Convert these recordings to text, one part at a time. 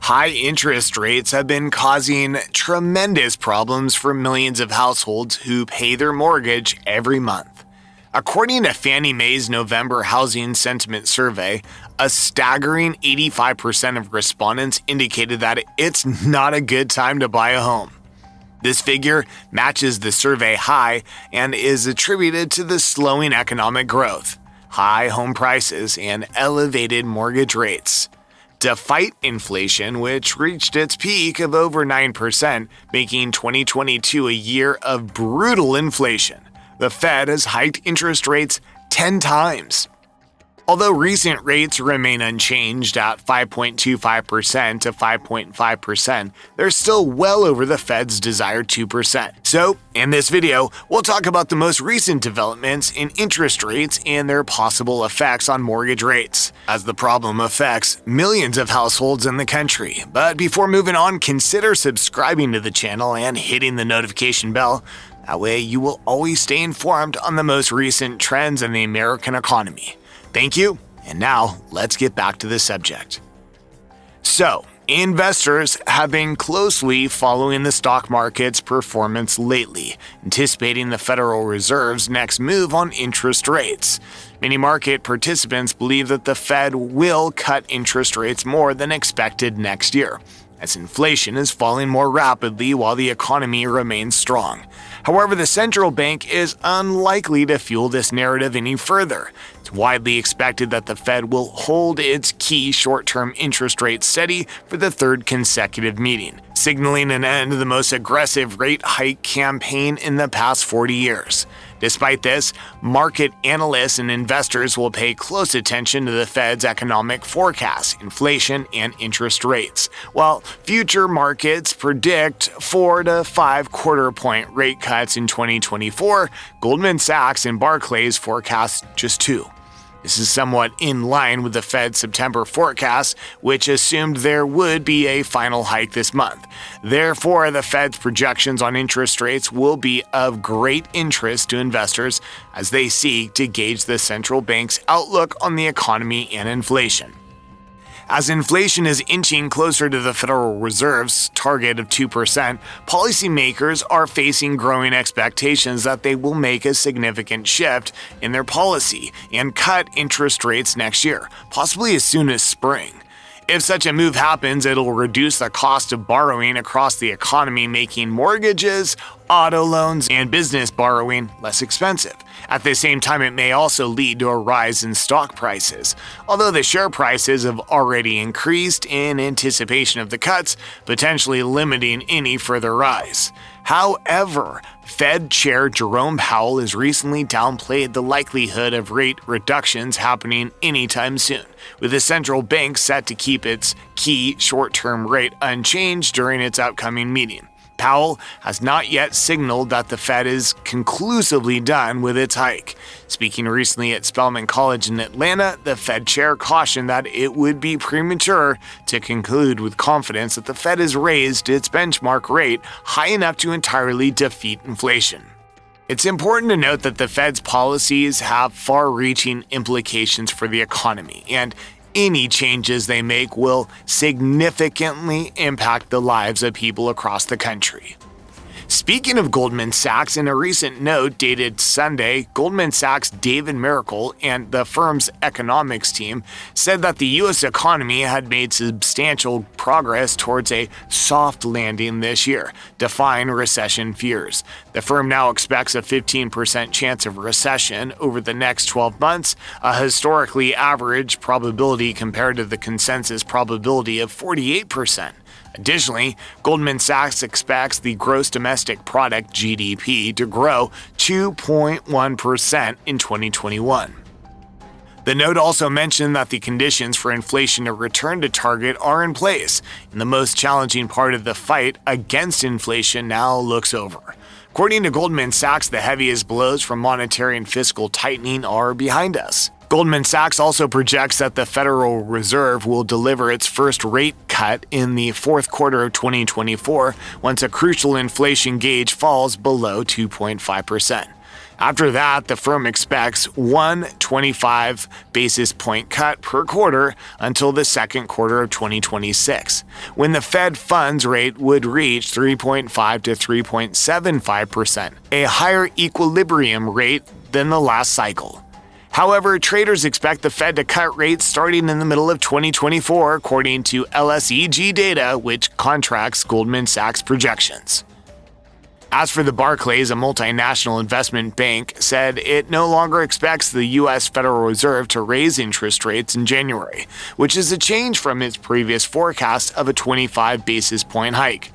High interest rates have been causing tremendous problems for millions of households who pay their mortgage every month. According to Fannie Mae's November Housing Sentiment Survey, a staggering 85% of respondents indicated that it's not a good time to buy a home. This figure matches the survey high and is attributed to the slowing economic growth, high home prices, and elevated mortgage rates. To fight inflation, which reached its peak of over 9%, making 2022 a year of brutal inflation, the Fed has hiked interest rates 10 times. Although recent rates remain unchanged at 5.25% to 5.5%, they're still well over the Fed's desired 2%. So, in this video, we'll talk about the most recent developments in interest rates and their possible effects on mortgage rates, as the problem affects millions of households in the country. But before moving on, consider subscribing to the channel and hitting the notification bell. That way, you will always stay informed on the most recent trends in the American economy. Thank you, and now let's get back to the subject. So, investors have been closely following the stock market's performance lately, anticipating the Federal Reserve's next move on interest rates. Many market participants believe that the Fed will cut interest rates more than expected next year, as inflation is falling more rapidly while the economy remains strong. However, the central bank is unlikely to fuel this narrative any further. It's widely expected that the Fed will hold its key short-term interest rate steady for the third consecutive meeting, signaling an end to the most aggressive rate hike campaign in the past 40 years. Despite this, market analysts and investors will pay close attention to the Fed's economic forecasts, inflation, and interest rates, while future markets predict 4 to 5 quarter-point rate cuts in 2024. Goldman Sachs and Barclays forecast just 2. This is somewhat in line with the Fed's September forecast, which assumed there would be a final hike this month. Therefore, the Fed's projections on interest rates will be of great interest to investors as they seek to gauge the central bank's outlook on the economy and inflation. As inflation is inching closer to the Federal Reserve's target of 2%, policymakers are facing growing expectations that they will make a significant shift in their policy and cut interest rates next year, possibly as soon as spring. If such a move happens, it'll reduce the cost of borrowing across the economy, making mortgages, auto loans, and business borrowing less expensive. At the same time, it may also lead to a rise in stock prices, although the share prices have already increased in anticipation of the cuts, potentially limiting any further rise. However, Fed Chair Jerome Powell has recently downplayed the likelihood of rate reductions happening anytime soon, with the central bank set to keep its key short-term rate unchanged during its upcoming meeting. Powell has not yet signaled that the Fed is conclusively done with its hike. Speaking recently at Spelman College in Atlanta, the Fed chair cautioned that it would be premature to conclude with confidence that the Fed has raised its benchmark rate high enough to entirely defeat inflation. It's important to note that the Fed's policies have far-reaching implications for the economy, and any changes they make will significantly impact the lives of people across the country. Speaking of Goldman Sachs, in a recent note dated Sunday, Goldman Sachs' David Miracle and the firm's economics team said that the U.S. economy had made substantial progress towards a soft landing this year, defying recession fears. The firm now expects a 15% chance of recession over the next 12 months, a historically average probability compared to the consensus probability of 48%. Additionally, Goldman Sachs expects the gross domestic product (GDP) to grow 2.1% in 2021. The note also mentioned that the conditions for inflation to return to target are in place, and the most challenging part of the fight against inflation now looks over. According to Goldman Sachs, the heaviest blows from monetary and fiscal tightening are behind us. Goldman Sachs also projects that the Federal Reserve will deliver its first rate cut in the fourth quarter of 2024 once a crucial inflation gauge falls below 2.5%. After that, the firm expects one 25 basis point cut per quarter until the second quarter of 2026, when the Fed funds rate would reach 3.5 to 3.75%, a higher equilibrium rate than the last cycle. However, traders expect the Fed to cut rates starting in the middle of 2024, according to LSEG data, which contracts Goldman Sachs projections. As for the Barclays, a multinational investment bank said it no longer expects the U.S. Federal Reserve to raise interest rates in January, which is a change from its previous forecast of a 25 basis point hike.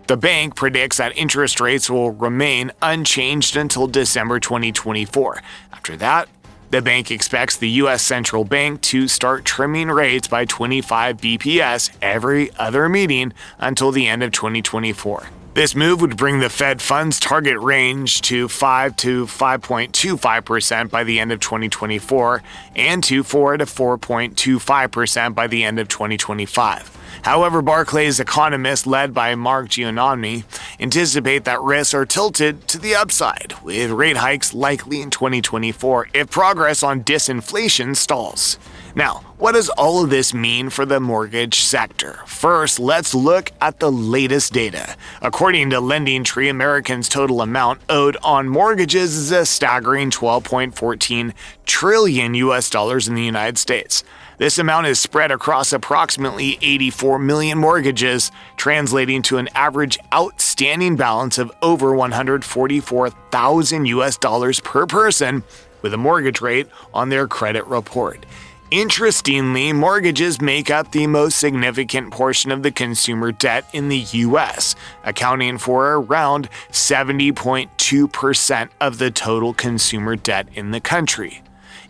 The bank predicts that interest rates will remain unchanged until December 2024. After that, the bank expects the U.S. Central Bank to start trimming rates by 25 BPS every other meeting until the end of 2024. This move would bring the Fed funds target range to 5 to 5.25% by the end of 2024 and to 4 to 4.25% by the end of 2025. However, Barclays economists, led by Mark Giannoni, anticipate that risks are tilted to the upside, with rate hikes likely in 2024 if progress on disinflation stalls. Now, what does all of this mean for the mortgage sector? First, let's look at the latest data. According to LendingTree, Americans' total amount owed on mortgages is a staggering $12.14 trillion in the United States. This amount is spread across approximately 84 million mortgages, translating to an average outstanding balance of over $144,000 per person with a mortgage rate on their credit report. Interestingly, mortgages make up the most significant portion of the consumer debt in the U.S., accounting for around 70.2% of the total consumer debt in the country.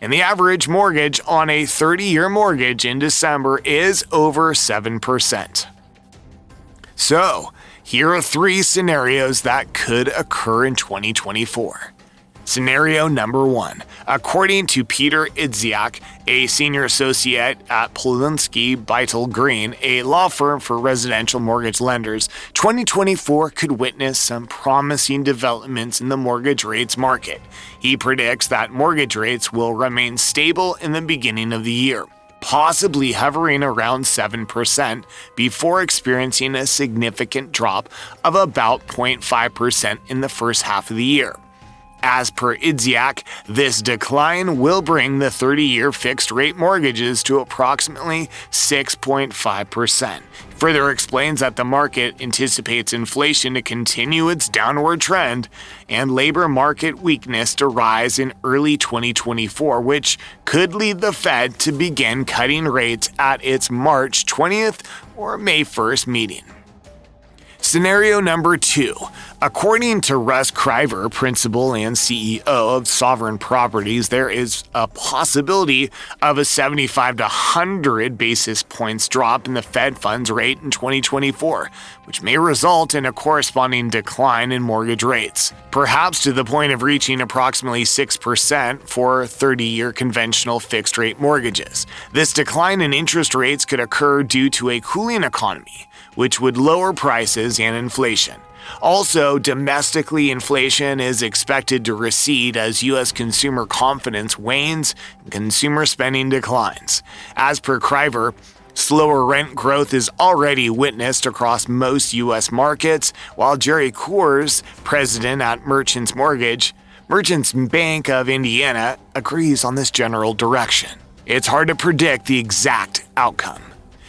And the average mortgage on a 30-year mortgage in December is over 7%. So, here are 3 scenarios that could occur in 2024. Scenario number 1. According to Peter Idziak, a senior associate at Polinsky Beitel Green, a law firm for residential mortgage lenders, 2024 could witness some promising developments in the mortgage rates market. He predicts that mortgage rates will remain stable in the beginning of the year, possibly hovering around 7% before experiencing a significant drop of about 0.5% in the first half of the year. As per Idziak, this decline will bring the 30-year fixed-rate mortgages to approximately 6.5%. Further explains that the market anticipates inflation to continue its downward trend and labor market weakness to rise in early 2024, which could lead the Fed to begin cutting rates at its March 20th or May 1st meeting. Scenario number 2. According to Russ Kriver, principal and CEO of Sovereign Properties, there is a possibility of a 75 to 100 basis points drop in the Fed funds rate in 2024, which may result in a corresponding decline in mortgage rates, perhaps to the point of reaching approximately 6% for 30-year conventional fixed-rate mortgages. This decline in interest rates could occur due to a cooling economy, which would lower prices and inflation. Also, domestically, inflation is expected to recede as U.S. consumer confidence wanes and consumer spending declines. As per Kriver, slower rent growth is already witnessed across most U.S. markets, while Jerry Coors, president at Merchants Bank of Indiana, agrees on this general direction. It's hard to predict the exact outcome.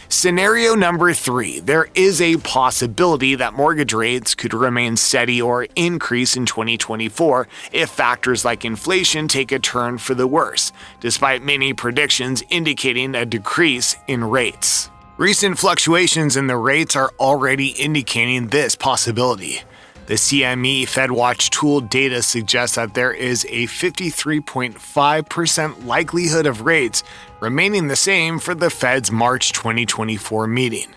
Scenario number 3. There is a possibility that mortgage rates could remain steady or increase in 2024 if factors like inflation take a turn for the worse, despite many predictions indicating a decrease in rates. Recent fluctuations in the rates are already indicating this possibility. The CME FedWatch tool data suggests that there is a 53.5% likelihood of rates remaining the same for the Fed's March 2024 meeting.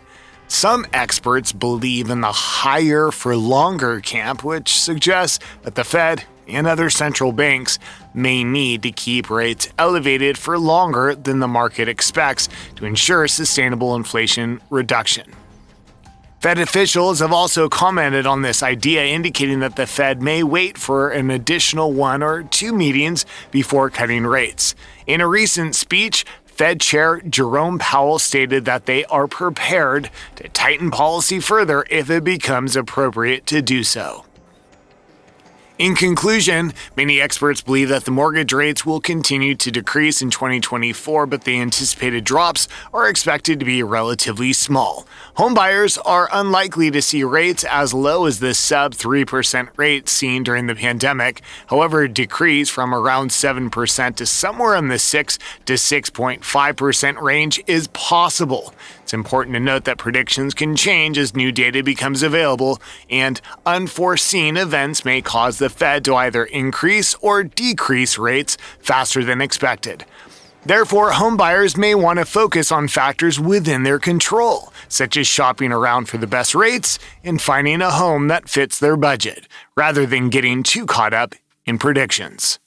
Some experts believe in the higher for longer camp, which suggests that the Fed and other central banks may need to keep rates elevated for longer than the market expects to ensure sustainable inflation reduction. Fed officials have also commented on this idea, indicating that the Fed may wait for an additional 1 or 2 meetings before cutting rates. In a recent speech, Fed Chair Jerome Powell stated that they are prepared to tighten policy further if it becomes appropriate to do so. In conclusion, many experts believe that the mortgage rates will continue to decrease in 2024, but the anticipated drops are expected to be relatively small. Homebuyers are unlikely to see rates as low as the sub 3% rate seen during the pandemic. However, a decrease from around 7% to somewhere in the 6 to 6.5% range is possible. It's important to note that predictions can change as new data becomes available, and unforeseen events may cause the Fed to either increase or decrease rates faster than expected. Therefore, homebuyers may want to focus on factors within their control, such as shopping around for the best rates and finding a home that fits their budget, rather than getting too caught up in predictions.